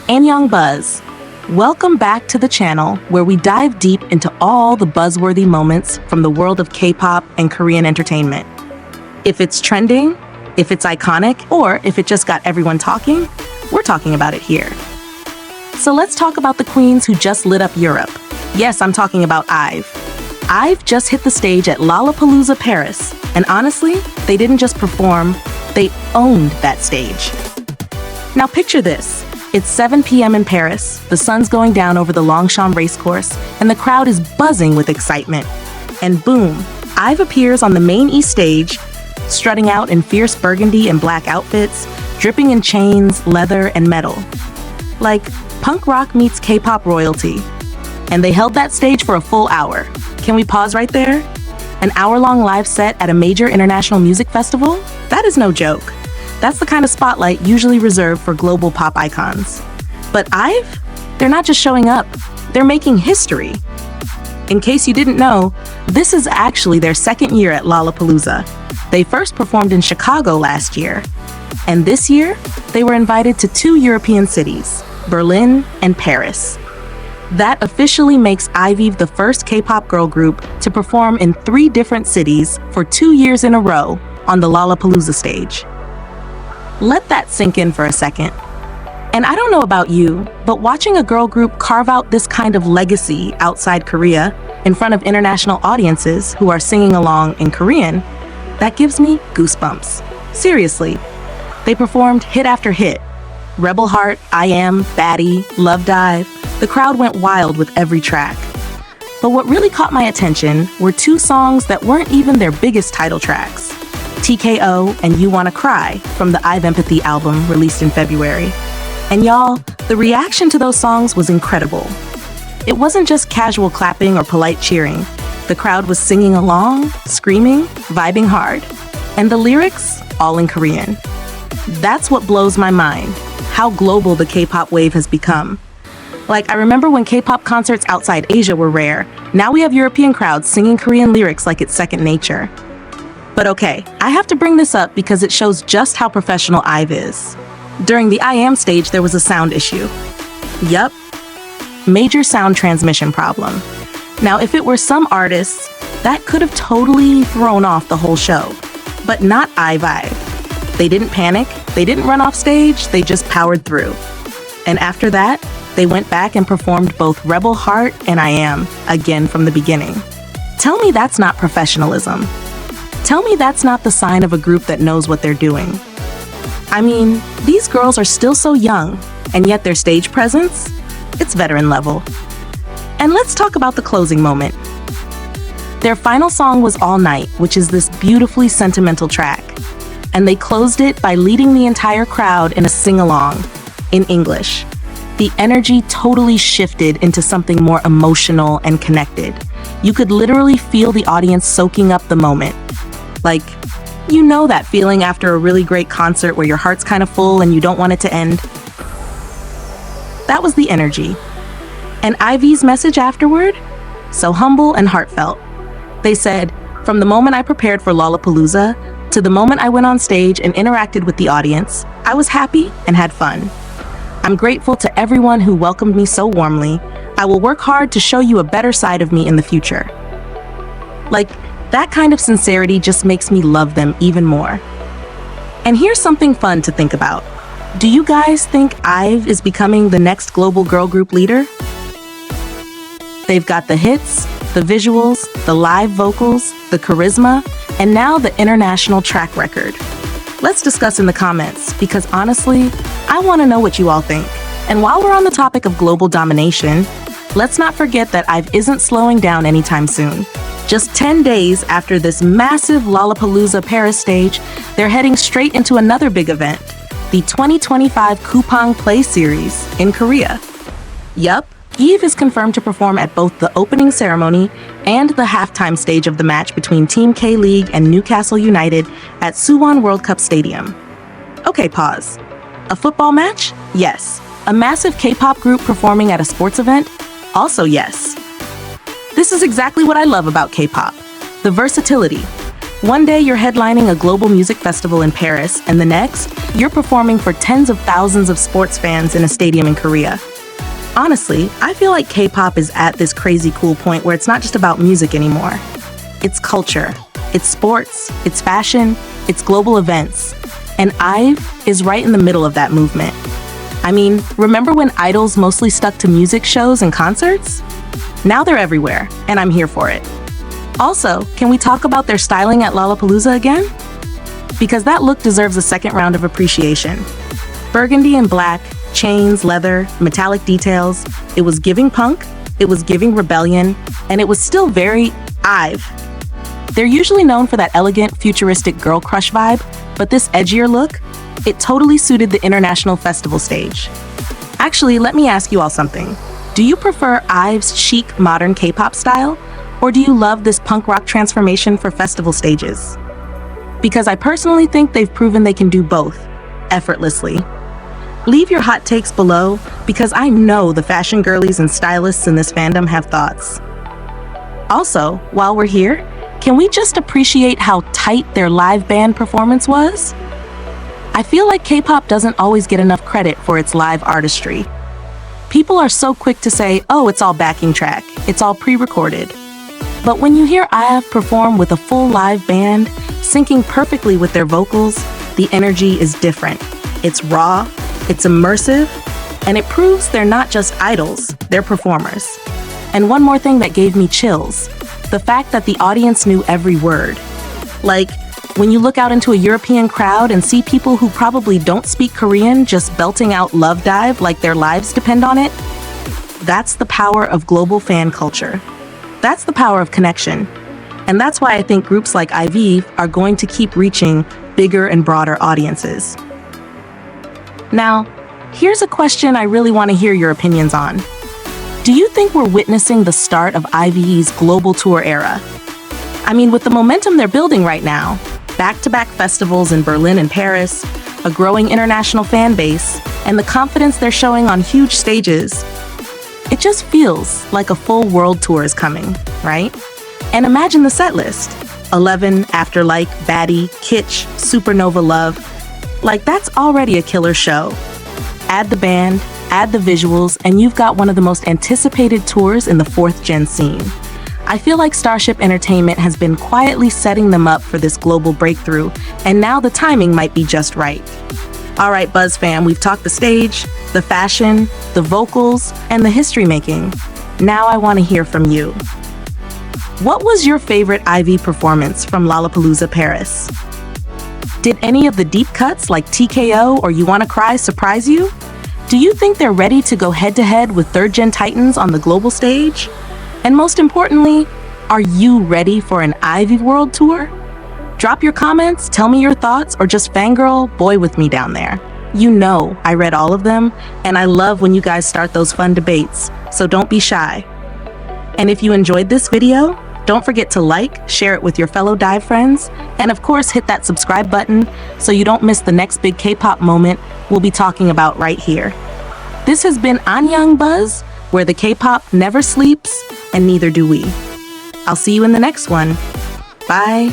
Annyeong Buzz. Welcome back to the channel where we dive deep into all the buzzworthy moments from the world of K-pop and Korean entertainment. If it's trending, if it's iconic, or if it just got everyone talking, we're talking about it here. So let's talk about the queens who just lit up Europe. Yes, I'm talking about IVE. IVE just hit the stage at Lollapalooza Paris, and honestly, they didn't just perform, they owned that stage. Now picture this. It's 7 p.m. in Paris, the sun's going down over the Longchamp racecourse, and the crowd is buzzing with excitement. And boom, IVE appears on the main East stage, strutting out in fierce burgundy and black outfits, dripping in chains, leather, and metal. Like, punk rock meets K-pop royalty. And they held that stage for a full hour. Can we pause right there? An hour-long live set at a major international music festival? That is no joke. That's the kind of spotlight usually reserved for global pop icons. But IVE? They're not just showing up, they're making history. In case you didn't know, this is actually their second year at Lollapalooza. They first performed in Chicago last year. And this year, they were invited to 2 European cities, Berlin and Paris. That officially makes IVE the first K-pop girl group to perform in 3 different cities for 2 years in a row on the Lollapalooza stage. Let that sink in for a second. And I don't know about you, but watching a girl group carve out this kind of legacy outside Korea in front of international audiences who are singing along in Korean, that gives me goosebumps. Seriously. They performed hit after hit. Rebel Heart, I Am, Baddie, Love Dive. The crowd went wild with every track. But what really caught my attention were 2 songs that weren't even their biggest title tracks. TKO and You Wanna Cry from the IVE Empathy album released in February. And y'all, the reaction to those songs was incredible. It wasn't just casual clapping or polite cheering. The crowd was singing along, screaming, vibing hard. And the lyrics, all in Korean. That's what blows my mind, how global the K-pop wave has become. Like, I remember when K-pop concerts outside Asia were rare. Now we have European crowds singing Korean lyrics like it's second nature. But okay, I have to bring this up because it shows just how professional IVE is. During the I Am stage, there was a sound issue. Yup, major sound transmission problem. Now, if it were some artists, that could have totally thrown off the whole show. But not IVE. They didn't panic, they didn't run off stage, they just powered through. And after that, they went back and performed both Rebel Heart and I Am, again from the beginning. Tell me that's not professionalism. Tell me that's not the sign of a group that knows what they're doing. I mean, these girls are still so young, and yet their stage presence, it's veteran level. And let's talk about the closing moment. Their final song was All Night, which is this beautifully sentimental track. And they closed it by leading the entire crowd in a sing-along, in English. The energy totally shifted into something more emotional and connected. You could literally feel the audience soaking up the moment. Like, you know that feeling after a really great concert where your heart's kind of full and you don't want it to end? That was the energy. And IVE's message afterward? So humble and heartfelt. They said, from the moment I prepared for Lollapalooza to the moment I went on stage and interacted with the audience, I was happy and had fun. I'm grateful to everyone who welcomed me so warmly. I will work hard to show you a better side of me in the future. Like, that kind of sincerity just makes me love them even more. And here's something fun to think about. Do you guys think IVE is becoming the next global girl group leader? They've got the hits, the visuals, the live vocals, the charisma, and now the international track record. Let's discuss in the comments, because honestly, I want to know what you all think. And while we're on the topic of global domination, let's not forget that IVE isn't slowing down anytime soon. Just 10 days after this massive Lollapalooza Paris stage, they're heading straight into another big event, the 2025 Coupang Play Series in Korea. Yup, IVE is confirmed to perform at both the opening ceremony and the halftime stage of the match between Team K-League and Newcastle United at Suwon World Cup Stadium. Okay, pause. A football match? Yes. A massive K-pop group performing at a sports event? Also yes. This is exactly what I love about K-pop. The versatility. One day you're headlining a global music festival in Paris, and the next, you're performing for tens of thousands of sports fans in a stadium in Korea. Honestly, I feel like K-pop is at this crazy cool point where it's not just about music anymore. It's culture, it's sports, it's fashion, it's global events. And IVE is right in the middle of that movement. I mean, remember when idols mostly stuck to music shows and concerts? Now they're everywhere, and I'm here for it. Also, can we talk about their styling at Lollapalooza again? Because that look deserves a second round of appreciation. Burgundy and black, chains, leather, metallic details. It was giving punk, it was giving rebellion, and it was still very IVE. They're usually known for that elegant, futuristic girl crush vibe, but this edgier look, it totally suited the international festival stage. Actually, let me ask you all something. Do you prefer IVE's chic, modern K-pop style? Or do you love this punk rock transformation for festival stages? Because I personally think they've proven they can do both, effortlessly. Leave your hot takes below, because I know the fashion girlies and stylists in this fandom have thoughts. Also, while we're here, can we just appreciate how tight their live band performance was? I feel like K-pop doesn't always get enough credit for its live artistry. People are so quick to say, oh, it's all backing track, it's all pre-recorded. But when you hear IVE perform with a full live band, syncing perfectly with their vocals, the energy is different. It's raw, it's immersive, and it proves they're not just idols, they're performers. And one more thing that gave me chills, the fact that the audience knew every word. Like, when you look out into a European crowd and see people who probably don't speak Korean just belting out Love Dive like their lives depend on it, that's the power of global fan culture. That's the power of connection. And that's why I think groups like IVE are going to keep reaching bigger and broader audiences. Now, here's a question I really want to hear your opinions on. Do you think we're witnessing the start of IVE's global tour era? I mean, with the momentum they're building right now, back-to-back festivals in Berlin and Paris, a growing international fan base, and the confidence they're showing on huge stages, it just feels like a full world tour is coming, right? And imagine the set list. 11, After Like, Baddie, Kitsch, Supernova Love. Like, that's already a killer show. Add the band, add the visuals, and you've got one of the most anticipated tours in the fourth-gen scene. I feel like Starship Entertainment has been quietly setting them up for this global breakthrough, and now the timing might be just right. All right, Buzz fam, we've talked the stage, the fashion, the vocals, and the history making. Now I want to hear from you. What was your favorite IVE performance from Lollapalooza Paris? Did any of the deep cuts like TKO or You Wanna Cry surprise you? Do you think they're ready to go head-to-head with third-gen titans on the global stage? And most importantly, are you ready for an IVE World Tour? Drop your comments, tell me your thoughts, or just fangirl boy with me down there. You know I read all of them, and I love when you guys start those fun debates, so don't be shy. And if you enjoyed this video, don't forget to like, share it with your fellow dive friends, and of course hit that subscribe button so you don't miss the next big K-pop moment we'll be talking about right here. This has been Anyang Buzz, where the K-pop never sleeps, and neither do we. I'll see you in the next one. Bye.